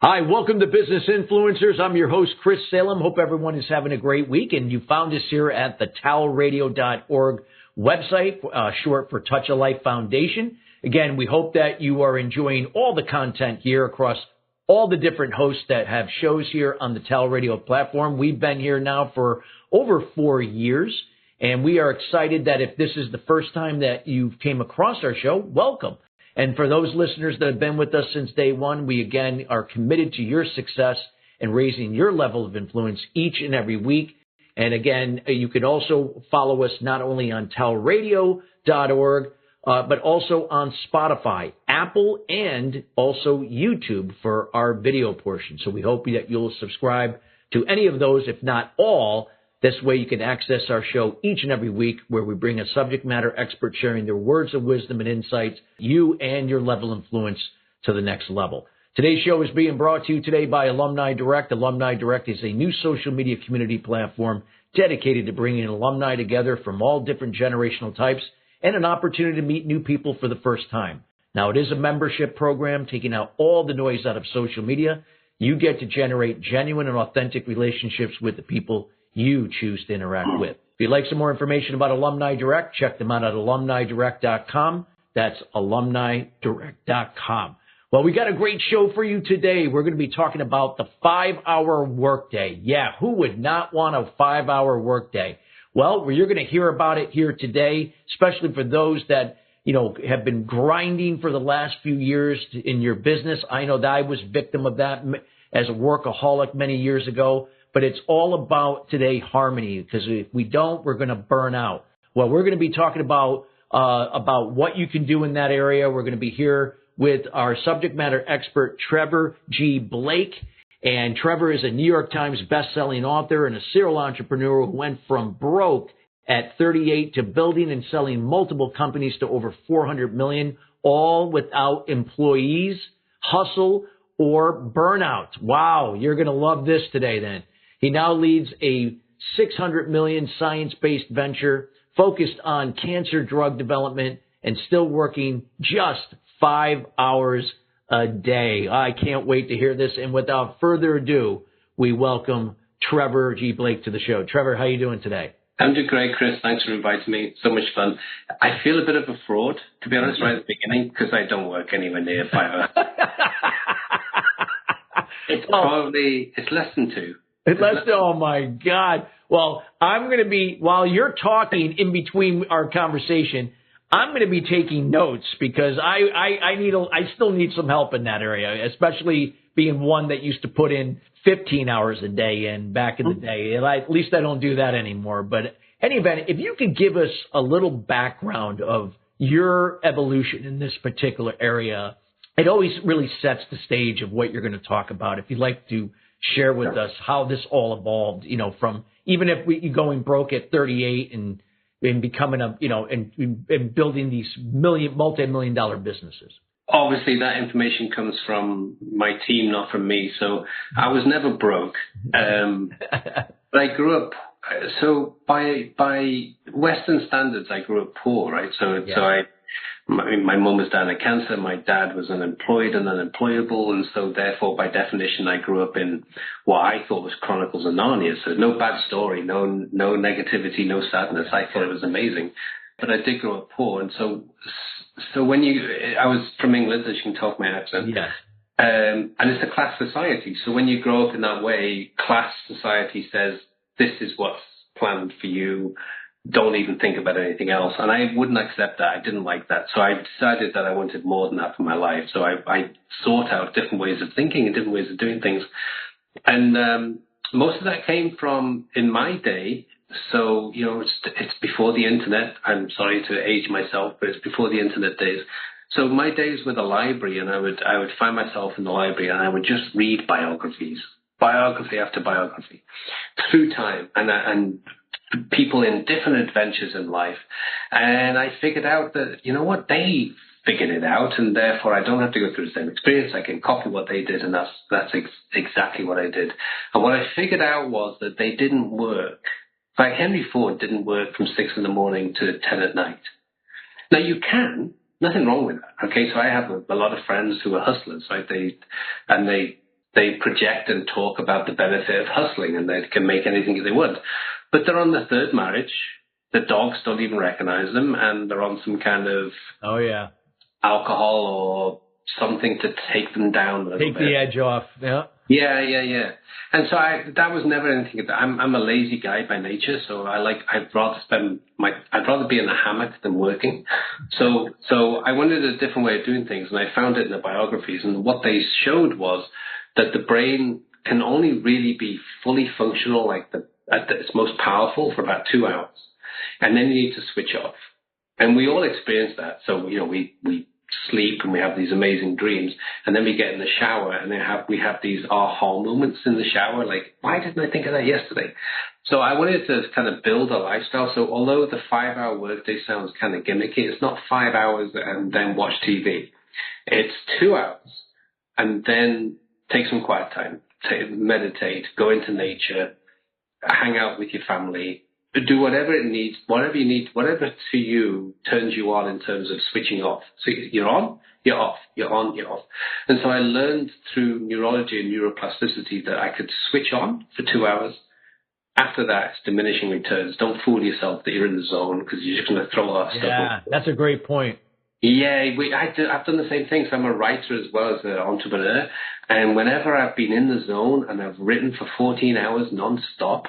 Hi, welcome to Business Influencers. I'm your host, Chris Salem. Hope everyone is having a great week. And you found us here at the TALRadio.org website, short for Touch a Life Foundation. Again, we hope that you are enjoying all the content here across all the different hosts that have shows here on the TALRadio platform. We've been here now for over 4 years, and we are excited that if this is the first time that you've came across our show, welcome. And for those listeners that have been with us since day one, we again are committed to your success and raising your level of influence each and every week. And again, you can also follow us not only on TALRadio.org, but also on Spotify, Apple, and also YouTube for our video portion. So we hope that you'll subscribe to any of those, if not all. This way you can access our show each and every week where we bring a subject matter expert sharing their words of wisdom and insights, you and your level of influence to the next level. Today's show is being brought to you today by Alumni Direct. Alumni Direct is a new social media community platform dedicated to bringing alumni together from all different generational types and an opportunity to meet new people for the first time. Now, it is a membership program taking out all the noise out of social media. You get to generate genuine and authentic relationships with the people you choose to interact with. If you'd like some more information about Alumni Direct, check them out at alumnidirect.com. That's alumnidirect.com. Well, we got a great show for you today. We're going to be talking about the 5-hour workday. Yeah, who would not want a 5-hour workday? Well, you're going to hear about it here today, especially for those that, have been grinding for the last few years in your business. I know that I was victim of that as a workaholic many years ago. But it's all about today harmony, because if we don't, we're going to burn out. Well, we're going to be talking about what you can do in that area. We're going to be here with our subject matter expert, Trevor G. Blake. And Trevor is a New York Times bestselling author and a serial entrepreneur who went from broke at 38 to building and selling multiple companies to over 400 million, all without employees, hustle, or burnout. Wow, you're going to love this today then. He now leads a $600 million science-based venture focused on cancer drug development and still working just 5 hours a day. I can't wait to hear this. And without further ado, we welcome Trevor G. Blake to the show. Trevor, how are you doing today? I'm doing great, Chris. Thanks for inviting me. So much fun. I feel a bit of a fraud, to be honest, right at the beginning, because I don't work anywhere near 5 hours. It's less than 2. Oh, my God. Well, I'm going to be, while you're talking in between our conversation, I'm going to be taking notes because I still need some help in that area, especially being one that used to put in 15 hours a day back in the day. At least I don't do that anymore. But any event, if you could give us a little background of your evolution in this particular area, it always really sets the stage of what you're going to talk about. If you'd like to share with us how this all evolved, from even if you going broke at 38 and becoming and building these multi-million dollar businesses. Obviously, that information comes from my team, not from me. So I was never broke. But I grew up, so by Western standards, I grew up poor, right? My mum was dying of cancer. My dad was unemployed and unemployable. And so therefore, by definition, I grew up in what I thought was Chronicles of Narnia. So no bad story, no negativity, no sadness. I thought it was amazing. But I did grow up poor. And so I was from England, as you can tell from my accent. Yes. And it's a class society. So when you grow up in that way, class society says, this is what's planned for you. Don't even think about anything else. And I wouldn't accept that. I didn't like that. So I decided that I wanted more than that for my life. So I sought out different ways of thinking and different ways of doing things. And most of that came from in my day. So, it's before the internet. I'm sorry to age myself, but it's before the internet days. So my days were the library, and I would find myself in the library and I would just read biography after biography through time and people in different adventures in life. And I figured out that, they figured it out, and therefore I don't have to go through the same experience. I can copy what they did, and that's exactly what I did. And what I figured out was that they didn't work Like Henry Ford didn't work from 6 in the morning to 10 at night. Now you can, nothing wrong with that. Okay, so I have a lot of friends who are hustlers, right? They project and talk about the benefit of hustling, and they can make anything they want. But they're on their third marriage. The dogs don't even recognize them, and they're on some kind of alcohol or something to take them down a little bit. Take the edge off. Yeah. Yeah. And so that was never anything. I'm a lazy guy by nature, so I'd rather be in a hammock than working. So I wanted a different way of doing things, and I found it in the biographies. And what they showed was that the brain can only really be fully functional, at its most powerful, for about 2 hours, and then you need to switch off. And we all experience that. So we sleep and we have these amazing dreams, and then we get in the shower and we have these aha moments in the shower, like, why didn't I think of that yesterday? So I wanted to kind of build a lifestyle. So although the 5-hour workday sounds kind of gimmicky, it's not 5 hours and then watch TV. It's 2 hours and then take some quiet time, meditate, go into nature, hang out with your family, do whatever it needs, whatever you need, whatever to you turns you on in terms of switching off. So you're on, you're off, you're on, you're off. And so I learned through neurology and neuroplasticity that I could switch on for 2 hours. After that, it's diminishing returns. Don't fool yourself that you're in the zone, because you're just going to throw all that stuff up. That's a great point. Yeah, I've done the same thing. So I'm a writer as well as an entrepreneur. And whenever I've been in the zone and I've written for 14 hours non-stop,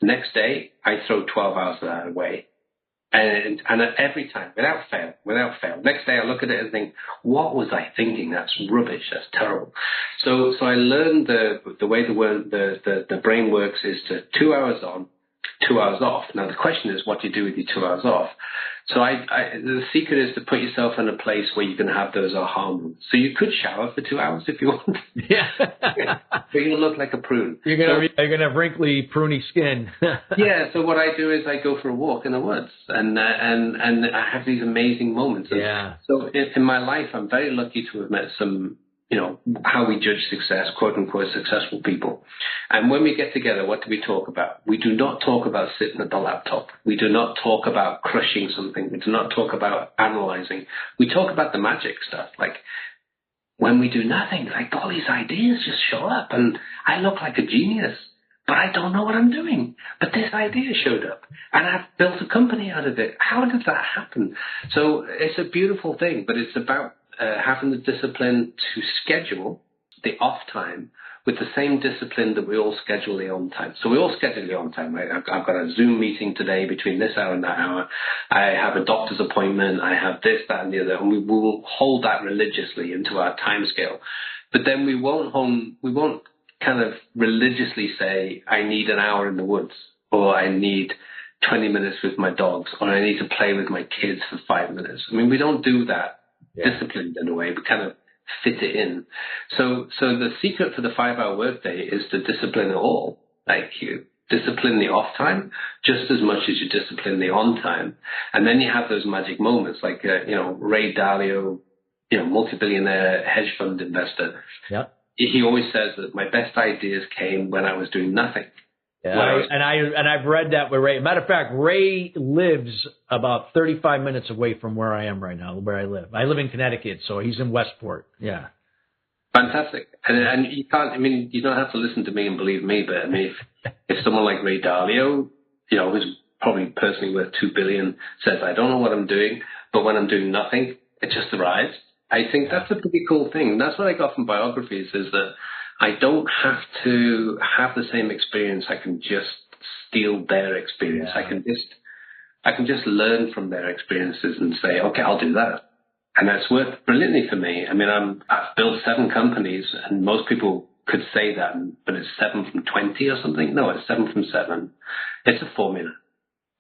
next day, I throw 12 hours of that away. And every time, without fail. Next day, I look at it and think, what was I thinking? That's rubbish. That's terrible. So I learned the way the brain works is to 2 hours on, 2 hours off. Now, the question is, what do you do with your 2 hours off? So the secret is to put yourself in a place where you can have those aha moments. So you could shower for 2 hours if you want. Yeah. But you'll look like a prune. You're gonna have wrinkly, pruny skin. Yeah. So what I do is I go for a walk in the woods, and I have these amazing moments. Yeah. So in my life, I'm very lucky to have met some, how we judge success, quote unquote, successful people. And when we get together, what do we talk about? We do not talk about sitting at the laptop. We do not talk about crushing something. We do not talk about analyzing. We talk about the magic stuff. Like when we do nothing, like all these ideas just show up, and I look like a genius, but I don't know what I'm doing. But this idea showed up, and I've built a company out of it. How did that happen? So it's a beautiful thing, but it's about having the discipline to schedule the off time with the same discipline that we all schedule the on time. So we all schedule the on time, right? I've got a Zoom meeting today between this hour and that hour. I have a doctor's appointment. I have this, that, and the other, and we will hold that religiously into our time scale. But then we won't kind of religiously say, I need an hour in the woods, or I need 20 minutes with my dogs, or I need to play with my kids for 5 minutes. I mean, we don't do that. Yeah. Disciplined in a way, but kind of fit it in. So the secret for the 5-hour workday is to discipline it all. Like you discipline the off time just as much as you discipline the on time. And then you have those magic moments like, Ray Dalio, multi-billionaire hedge fund investor. Yeah. He always says that my best ideas came when I was doing nothing. Yeah, I've read that with Ray. Matter of fact, Ray lives about 35 minutes away from where I am right now, where I live. I live in Connecticut, so he's in Westport. Yeah. Fantastic. And you can't, you don't have to listen to me and believe me, but if someone like Ray Dalio, who's probably personally worth $2 billion, says, I don't know what I'm doing, but when I'm doing nothing, it just arrives. I think that's a pretty cool thing. And that's what I got from biographies, is that I don't have to have the same experience. I can just steal their experience. Yeah. I can just learn from their experiences and say, okay, I'll do that. And that's worked brilliantly for me. I've built 7 companies, and most people could say that, but it's 7 from 20 or something. No, it's 7 from 7. It's a formula.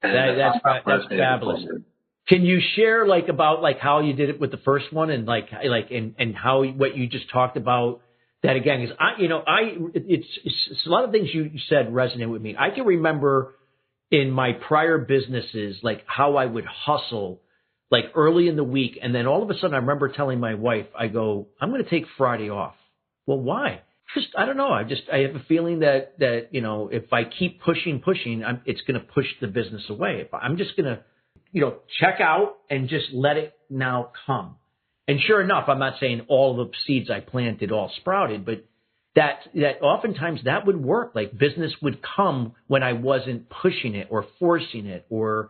That's fabulous. Can you share about how you did it with the first one, and and how what you just talked about? That again is it's a lot of things you said resonate with me. I can remember in my prior businesses how I would hustle early in the week, and then all of a sudden I remember telling my wife, I go, I'm going to take Friday off. Well, why? just, I don't know. I have a feeling that, if I keep pushing, it's going to push the business away. If I'm just going to, check out and just let it now come. And sure enough, I'm not saying all the seeds I planted all sprouted, but that oftentimes that would work. Like business would come when I wasn't pushing it or forcing it or,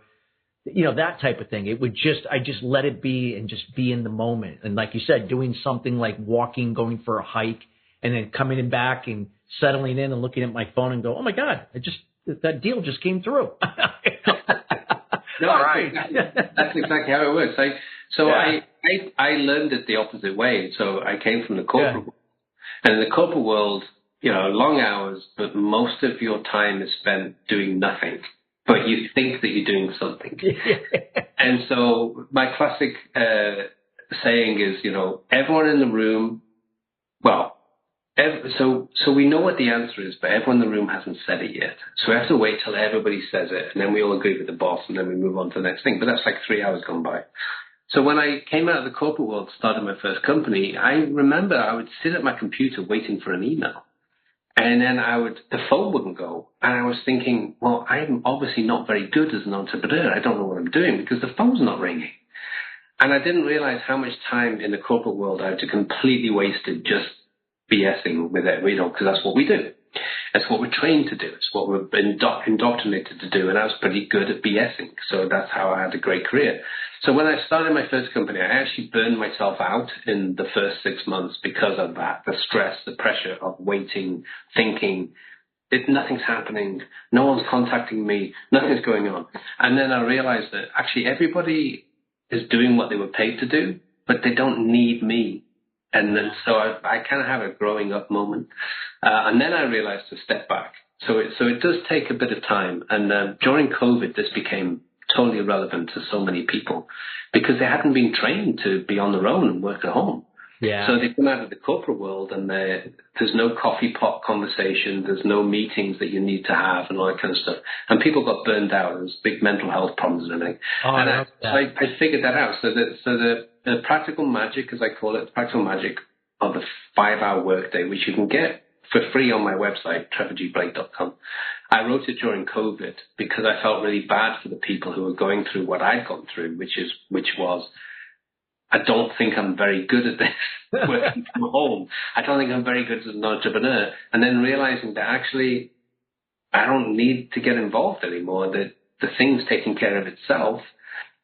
that type of thing. I just let it be and just be in the moment. And like you said, doing something like walking, going for a hike, and then coming in back and settling in and looking at my phone and go, oh my God, that deal just came through. No, right. That's exactly how it works. I learned it the opposite way. So I came from the corporate world. And in the corporate world, long hours, but most of your time is spent doing nothing. But you think that you're doing something. And so my classic saying is, everyone in the room, so we know what the answer is, but everyone in the room hasn't said it yet. So we have to wait till everybody says it, and then we all agree with the boss, and then we move on to the next thing. But that's like 3 hours gone by. So when I came out of the corporate world, started my first company, I remember I would sit at my computer waiting for an email. And then the phone wouldn't go. And I was thinking, well, I'm obviously not very good as an entrepreneur. I don't know what I'm doing because the phone's not ringing. And I didn't realize how much time in the corporate world I had completely wasted just BSing with it, because that's what we do. That's what we're trained to do. It's what we've been indoctrinated to do. And I was pretty good at BSing. So that's how I had a great career. So when I started my first company, I actually burned myself out in the first 6 months because of that. The stress, the pressure of waiting, thinking, nothing's happening. No one's contacting me. Nothing's going on. And then I realized that actually everybody is doing what they were paid to do, but they don't need me. And then, so I kind of have a growing up moment. And then I realized to step back. So it does take a bit of time. And during COVID, this became totally irrelevant to so many people because they hadn't been trained to be on their own and work at home. Yeah. So they come out of the corporate world and there's no coffee pot conversation. There's no meetings that you need to have and all that kind of stuff. And people got burned out. There's big mental health problems and everything. I figured that out. So the practical magic, as I call it, the practical magic of the 5-hour workday, which you can get for free on my website, trevorgblake.com. I wrote it during COVID because I felt really bad for the people who were going through what I'd gone through, which was, I don't think I'm very good at this working from home. I don't think I'm very good as an entrepreneur. And then realizing that actually I don't need to get involved anymore, that the thing's taking care of itself.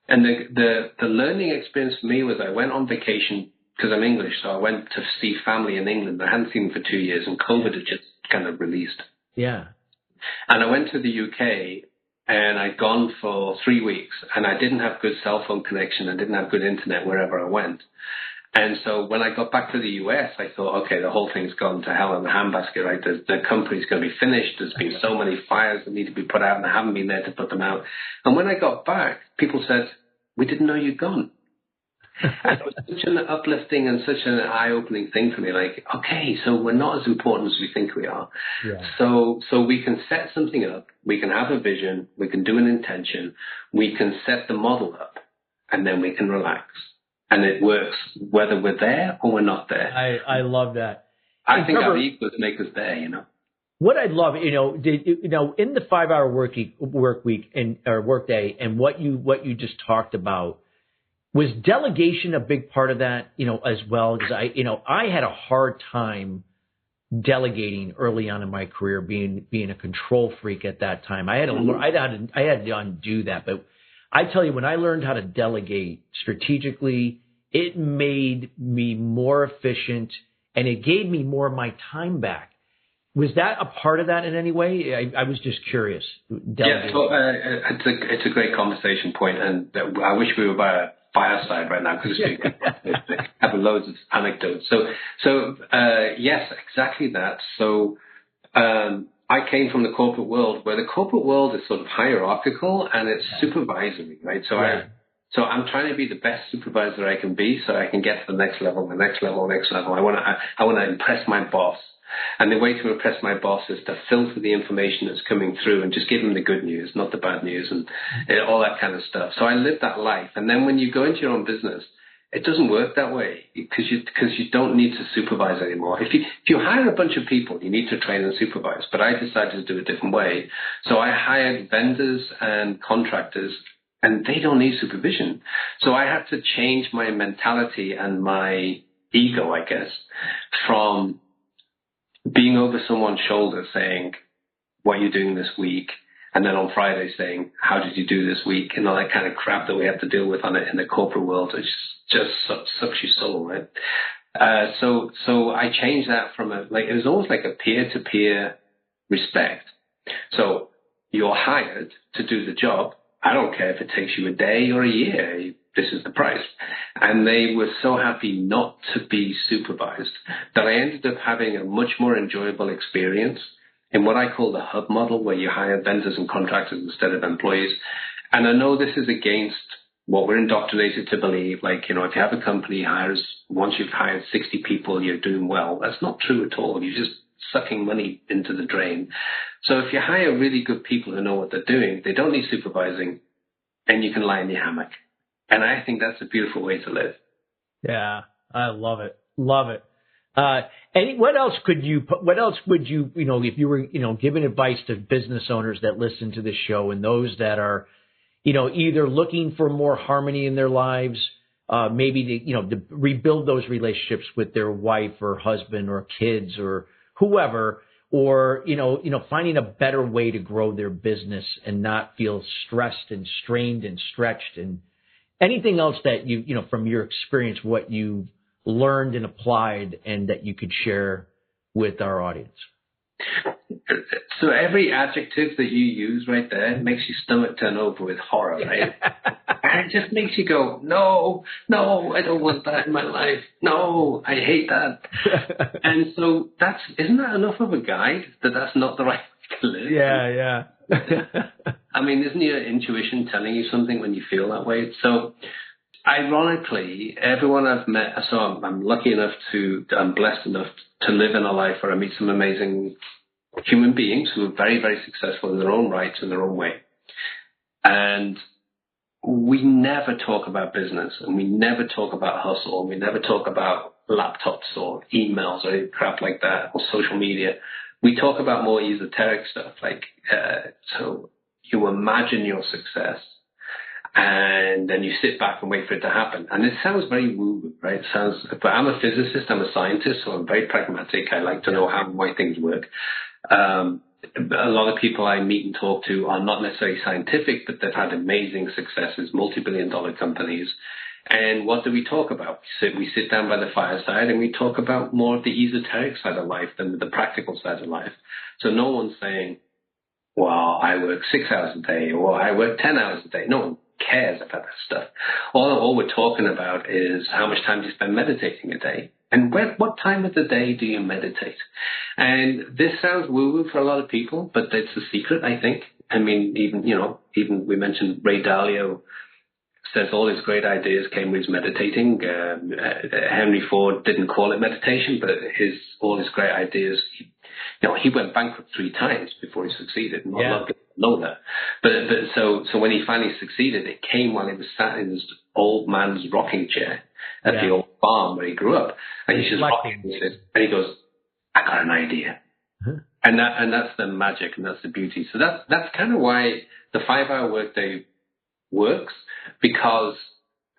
And the learning experience for me was I went on vacation because I'm English, so I went to see family in England. I hadn't seen them for 2 years, and COVID had just kind of released. Yeah. And I went to the UK, and I'd gone for 3 weeks, and I didn't have good cell phone connection. I didn't have good internet wherever I went. And so when I got back to the US, I thought, okay, the whole thing's gone to hell in the handbasket, right? The company's going to be finished. There's been so many fires that need to be put out, and I haven't been there to put them out. And when I got back, people said, we didn't know you'd gone. And it was such an uplifting and such an eye-opening thing for me. Like, okay, so we're not as important as we think we are. Yeah. So we can set something up. We can have a vision. We can do an intention. We can set the model up, and then we can relax. And it works whether we're there or we're not there. I love that. I think our egos make us there, What I'd love, in the 5-hour work week or workday, and what you just talked about, was delegation a big part of that, as well? Because I had a hard time delegating early on in my career, being a control freak at that time. I had to undo that. But I tell you, when I learned how to delegate strategically, it made me more efficient, and it gave me more of my time back. Was that a part of that in any way? I was just curious. Yeah, so, it's a great conversation point, and I wish we were by a fireside right now because we have loads of anecdotes. So yes, exactly that. So I came from the corporate world, where the corporate world is sort of hierarchical and it's supervisory, right? So I'm trying to be the best supervisor I can be, so I can get to the next level. I want to impress my boss. And the way to impress my boss is to filter the information that's coming through and just give him the good news, not the bad news, and all that kind of stuff. So I lived that life. And then when you go into your own business, It doesn't work that way because you don't need to supervise anymore. If you hire a bunch of people, you need to train and supervise. But I decided to do it a different way. So I hired vendors and contractors, and they don't need supervision. So I had to change my mentality and my ego, I guess, from being over someone's shoulder saying, what are you doing this week? And then on Friday saying, how did you do this week? And all that kind of crap that we have to deal with on it in the corporate world, which just sucks your soul, right? So I changed that from it was almost like a peer-to-peer respect. So you're hired to do the job. I don't care if it takes you a day or a year. This is the price. And they were so happy not to be supervised that I ended up having a much more enjoyable experience in what I call the hub model, where you hire vendors and contractors instead of employees. And I know this is against what we're indoctrinated to believe. Like, if you have a company once you've hired 60 people, you're doing well. That's not true at all. You're just sucking money into the drain. So if you hire really good people who know what they're doing, they don't need supervising, and you can lie in your hammock. And I think that's a beautiful way to live. Yeah, I love it. Love it. What else would you, if you were, giving advice to business owners that listen to this show and those that are, either looking for more harmony in their lives, maybe to rebuild those relationships with their wife or husband or kids or whoever, or, finding a better way to grow their business and not feel stressed and strained and stretched, and anything else that from your experience, what you learned and applied and that you could share with our audience? So every adjective that you use right there makes your stomach turn over with horror, right? And it just makes you go, no, I don't want that in my life. No, I hate that. And so isn't that enough of a guide that that's not the right way to live? Yeah. I mean, isn't your intuition telling you something when you feel that way? So ironically, everyone I've met, so I'm lucky enough I'm blessed enough to live in a life where I meet some amazing human beings who are very, very successful in their own rights, in their own way. And we never talk about business, and we never talk about hustle, and we never talk about laptops or emails or any crap like that, or social media. We talk about more esoteric stuff, so you imagine your success, and then you sit back and wait for it to happen. And it sounds very woo, right? But I'm a physicist, I'm a scientist, so I'm very pragmatic. I like to know why things work. A lot of people I meet and talk to are not necessarily scientific, but they've had amazing successes, multi-billion-dollar companies. And what do we talk about? We sit down by the fireside and we talk about more of the esoteric side of life than the practical side of life. So no one's saying, well, I work 6 hours a day, or I work 10 hours a day. No one cares about that stuff. All we're talking about is how much time do you spend meditating a day? And what time of the day do you meditate? And this sounds woo-woo for a lot of people, but it's a secret, I think. I mean, even we mentioned Ray Dalio says all his great ideas came with his meditating. Henry Ford didn't call it meditation, but all his great ideas, he went bankrupt 3 times before he succeeded. And a lot of people know that. But so when he finally succeeded, it came while he was sat in his old man's rocking chair at the old farm where he grew up. And he's just rocking, and he goes, I got an idea. Uh-huh. And that's the magic, and that's the beauty. So that's kind of why the 5-hour workday works, because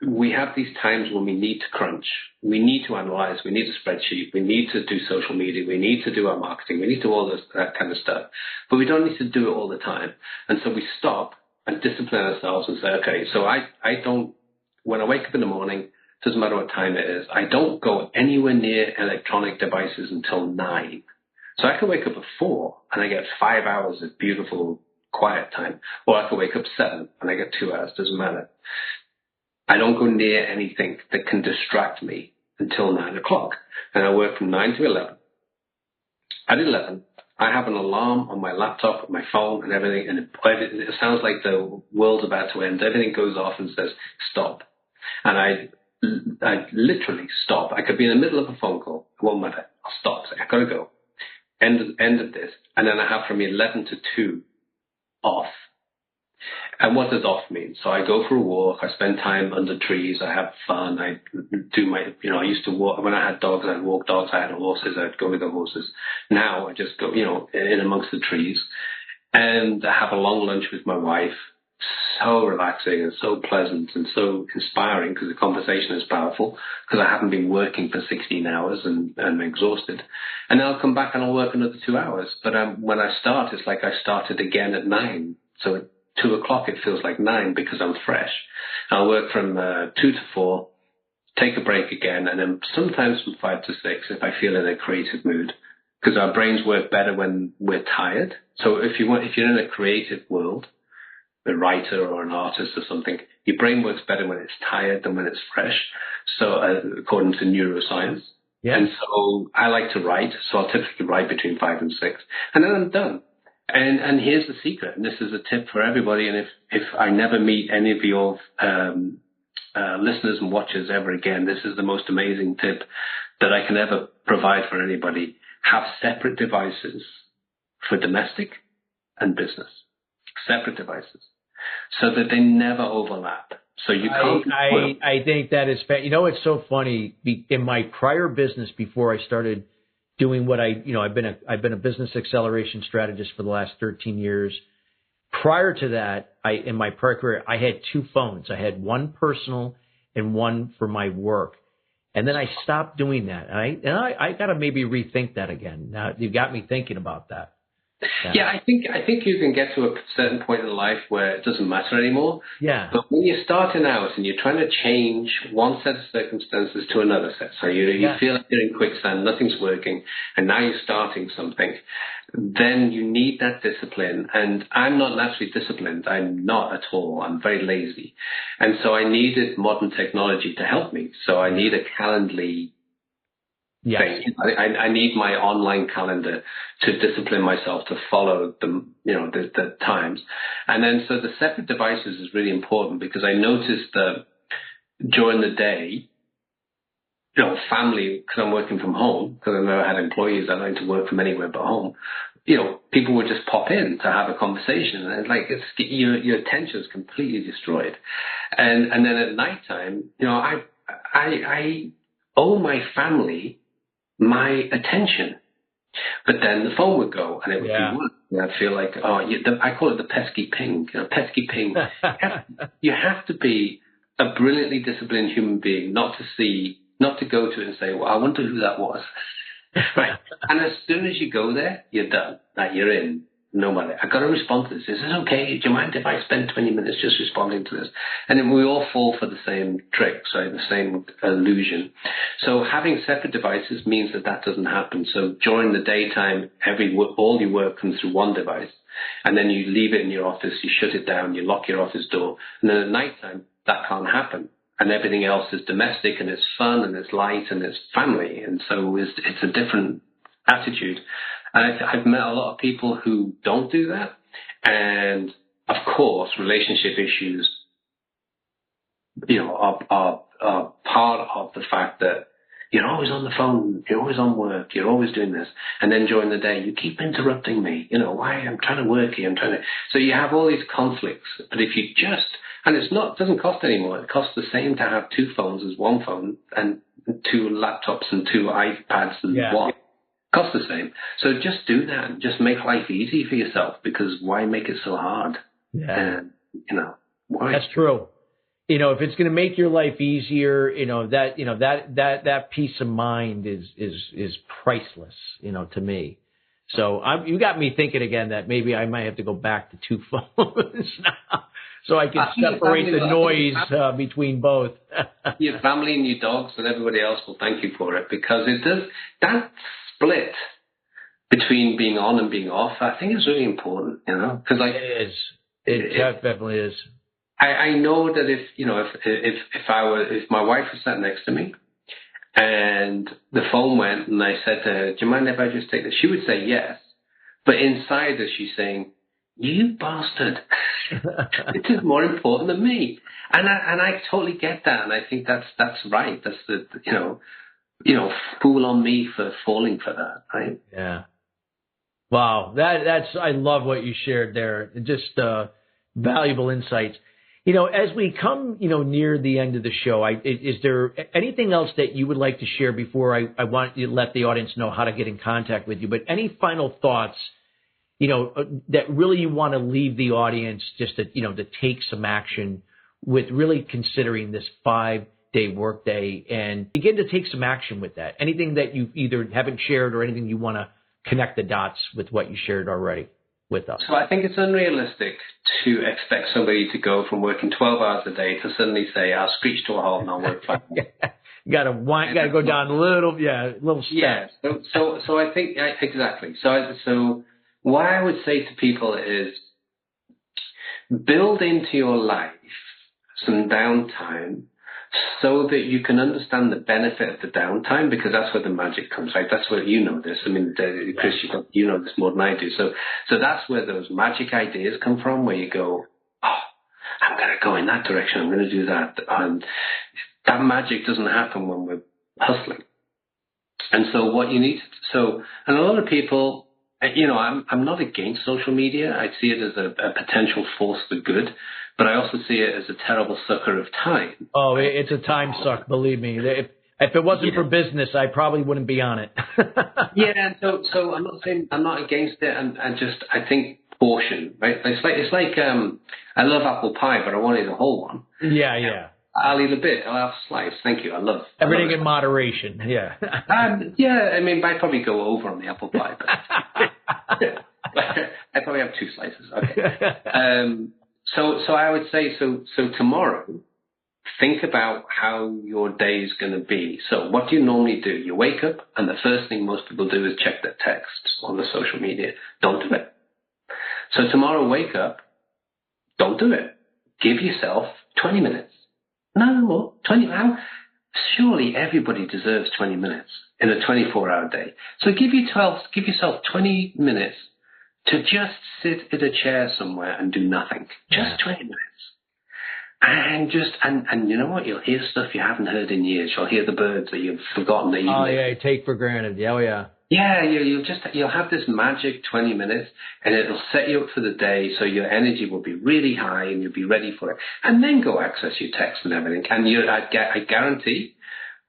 we have these times when we need to crunch, we need to analyze, we need a spreadsheet, we need to do social media, we need to do our marketing, we need to do all that kind of stuff, but we don't need to do it all the time. And so we stop and discipline ourselves and say, okay, so I don't, when I wake up in the morning, doesn't matter what time it is, I don't go anywhere near electronic devices until 9. So I can wake up at 4 and I get 5 hours of beautiful quiet time, or I can wake up 7 and I get 2 hours, doesn't matter. I don't go near anything that can distract me until 9 o'clock. And I work from 9 to 11. At 11, I have an alarm on my laptop, my phone, and everything, and it sounds like the world's about to end. Everything goes off and says, stop. And I literally stop. I could be in the middle of a phone call. It won't matter. I'll stop. Say, I've got to go. End of this. And then I have from 11 to 2 off. And what does off mean? So I go for a walk. I spend time under trees. I have fun. I do my, I used to walk, when I had dogs, I'd walk dogs. I had horses. I'd go with the horses. Now I just go, in amongst the trees, and I have a long lunch with my wife. So relaxing and so pleasant and so inspiring, because the conversation is powerful, because I haven't been working for 16 hours and I'm exhausted. And then I'll come back and I'll work another 2 hours. But when I start, it's like I started again at 9. So at 2 o'clock, it feels like 9 because I'm fresh. I'll work from 2 to 4, take a break again, and then sometimes from 5 to 6 if I feel in a creative mood, because our brains work better when we're tired. So if you're in a creative world, a writer or an artist or something, your brain works better when it's tired than when it's fresh. So according to neuroscience. Yeah. And so I like to write. So I'll typically write between 5 and 6, and then I'm done. And here's the secret. And this is a tip for everybody. And if I never meet any of your listeners and watchers ever again, this is the most amazing tip that I can ever provide for anybody. Have separate devices for domestic and business. Separate devices, so that they never overlap. So you can't. I think that is fair. It's so funny. In my prior business, before I started doing what I've been a business acceleration strategist for the last 13 years. Prior to that, in my prior career, I had 2 phones. I had one personal and one for my work. And then I stopped doing that. And I got to maybe rethink that again. Now you got me thinking about that. Yeah, I think you can get to a certain point in life where it doesn't matter anymore. Yeah. But when you're starting out and you're trying to change one set of circumstances to another set, so you feel like you're in quicksand, nothing's working, and now you're starting something, then you need that discipline. And I'm not naturally disciplined. I'm not at all. I'm very lazy. And so I needed modern technology to help me. So I need a Calendly. Yes. I need my online calendar to discipline myself to follow the times. And then so the separate devices is really important, because I noticed that during the day, family, because I'm working from home, because I never had employees, I like to work from anywhere but home. People would just pop in to have a conversation, and your attention is completely destroyed. And then at nighttime, I owe my family my attention. But then the phone would go and it would be work. And I'd feel like, I call it the pesky ping. Pesky ping. You have to be a brilliantly disciplined human being not to go to it and say, well, I wonder who that was. Right. And as soon as you go there, you're done. You're in. No matter. I've got to respond to this. Is this okay? Do you mind if I spend 20 minutes just responding to this? And then we all fall for the same trick, the same illusion. So having separate devices means that doesn't happen. So during the daytime, all your work comes through one device, and then you leave it in your office, you shut it down, you lock your office door, and then at nighttime, that can't happen. And everything else is domestic, and it's fun, and it's light, and it's family. And so it's a different attitude. I've met a lot of people who don't do that. And of course, relationship issues, are part of the fact that you're always on the phone, you're always on work, you're always doing this. And then during the day, you keep interrupting me. Why? I'm trying to work here. So you have all these conflicts. But if you and it doesn't cost any more. It costs the same to have 2 phones as one phone, and 2 laptops and 2 iPads and one. Cost the same. So just do that and just make life easy for yourself, because why make it so hard? Yeah. Why? That's true. If it's going to make your life easier, that peace of mind is priceless, to me. So you got me thinking again that maybe I might have to go back to 2 phones now, so I can separate the noise between both. Your family and your dogs and everybody else will thank you for it, because it does that split between being on and being off. I think is really important, because it is. It definitely is. I know that if my wife was sat next to me and the phone went and I said to her, do you mind if I just take this? She would say yes. But inside her, she's saying, you bastard, this is more important than me. And I totally get that. And I think that's right. That's fool on me for falling for that, right? Yeah. Wow. I love what you shared there. Just, valuable insights. As we come, near the end of the show, is there anything else that you would like to share before I want you to let the audience know how to get in contact with you? But any final thoughts, that really you want to leave the audience just to take some action with really considering this 5-day workday and begin to take some action with that? Anything that you either haven't shared or anything you want to connect the dots with what you shared already with us? So I think it's unrealistic to expect somebody to go from working 12 hours a day to suddenly say, I'll screech to a halt and I'll work 5 hours. You got to go down a little steps. Yeah. So I think, exactly. So what I would say to people is build into your life some downtime so that you can understand the benefit of the downtime, because that's where the magic comes, right? That's where you know this. I mean, Chris, you know this more than I do. So that's where those magic ideas come from, where you go, oh, I'm going to go in that direction. I'm going to do that. And that magic doesn't happen when we're hustling. And so what you need, and a lot of people, I'm not against social media. I see it as a potential force for good, but I also see it as a terrible sucker of time. Oh, it's a time suck, believe me. If it wasn't for business, I probably wouldn't be on it. Yeah, and so I'm not saying I'm not against it, and I think portion, right? It's like I love apple pie, but I want to eat the whole one. Yeah. I'll eat a bit. I'll have a slice. Thank you. I love everything in moderation. Yeah. Yeah. I mean, I probably go over on the apple pie, but I probably have 2 slices. Okay. So I would say so tomorrow, think about how your day is going to be. So what do you normally do? You wake up, and the first thing most people do is check their texts on the social media. Don't do it. So tomorrow, wake up. Don't do it. Give yourself 20 minutes. No more. 20 hours. Surely everybody deserves 20 minutes in a 24-hour day. So give yourself 20 minutes to just sit in a chair somewhere and do nothing. Just 20 minutes. And you know what? You'll hear stuff you haven't heard in years. You'll hear the birds that you've forgotten that you you take for granted. Oh, yeah. Yeah, you'll have this magic 20 minutes, and it'll set you up for the day, so your energy will be really high and you'll be ready for it. And then go access your text and everything. And I guarantee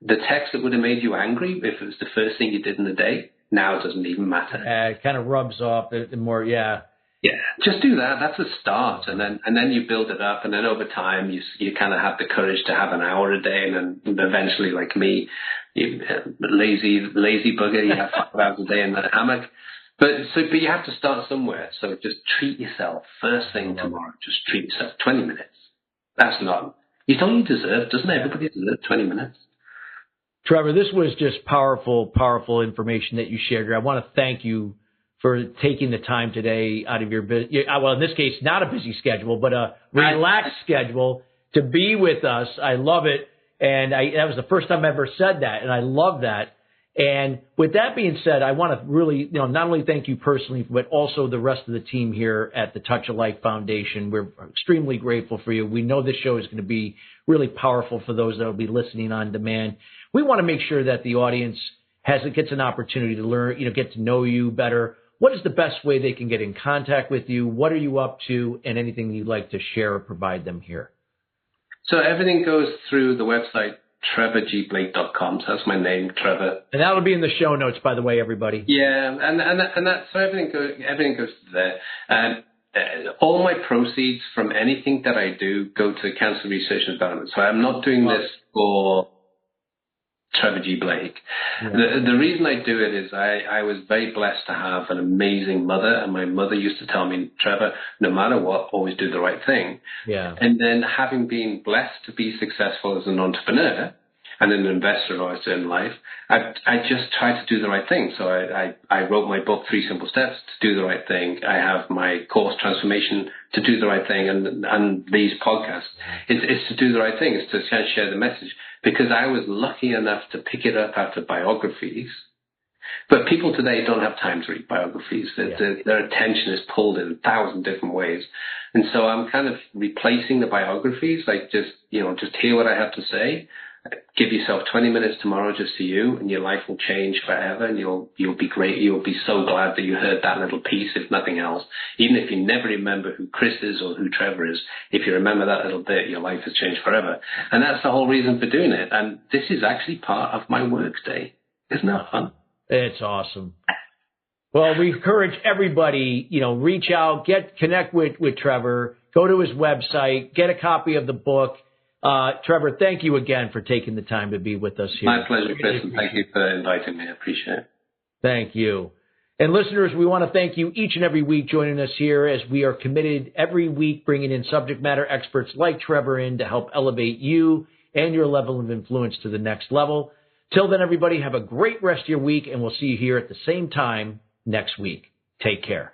the text that would have made you angry if it was the first thing you did in the day, now it doesn't even matter. It kind of rubs off the more, yeah. Yeah, just do that. That's a start, and then you build it up, and then over time you kind of have the courage to have an hour a day, and then eventually, like me, lazy bugger, you have 5 hours a day in the hammock. But you have to start somewhere. So just treat yourself first thing tomorrow. Just treat yourself 20 minutes. That's not you deserve. Doesn't everybody deserve 20 minutes? Trevor, this was just powerful information that you shared here. I want to thank you for taking the time today out of your well, in this case, not a busy schedule, but a relaxed schedule to be with us. I love it. And that was the first time I ever said that. And I love that. And with that being said, I want to really, not only thank you personally, but also the rest of the team here at the Touch of Life Foundation. We're extremely grateful for you. We know this show is going to be really powerful for those that will be listening on demand. We want to make sure that the audience gets an opportunity to learn, get to know you better. What is the best way they can get in contact with you? What are you up to? And anything you'd like to share or provide them here? So everything goes through the website, trevorgblake.com. So that's my name, Trevor. And that'll be in the show notes, by the way, everybody. Yeah, and that so everything goes there. All my proceeds from anything that I do go to cancer research and development. So I'm not doing this for Trevor G. Blake. Yeah. The reason I do it is I was very blessed to have an amazing mother, and my mother used to tell me, Trevor, no matter what, always do the right thing. Yeah. And then having been blessed to be successful as an entrepreneur and an investor also in life, I just try to do the right thing. So I wrote my book, 3 Simple Steps to do the right thing. I have my course, Transformation, to do the right thing, and these podcasts. It's to do the right thing. It's to kind of share the message. Because I was lucky enough to pick it up after biographies. But people today don't have time to read biographies. Their attention is pulled in 1,000 different ways. And so I'm kind of replacing the biographies, like just hear what I have to say. Give yourself 20 minutes tomorrow just for you, and your life will change forever, and you'll be great. You'll be so glad that you heard that little piece, if nothing else. Even if you never remember who Chris is or who Trevor is, if you remember that little bit, your life has changed forever. And that's the whole reason for doing it. And this is actually part of my Workday. Isn't that fun? It's awesome. Well, we encourage everybody, reach out, connect with Trevor, go to his website, get a copy of the book. Trevor, thank you again for taking the time to be with us here. My pleasure, Chris, and thank you for inviting me. I appreciate it. Thank you. And listeners, we want to thank you each and every week joining us here, as we are committed every week bringing in subject matter experts like Trevor in to help elevate you and your level of influence to the next level. Till then, everybody, have a great rest of your week, and we'll see you here at the same time next week. Take care.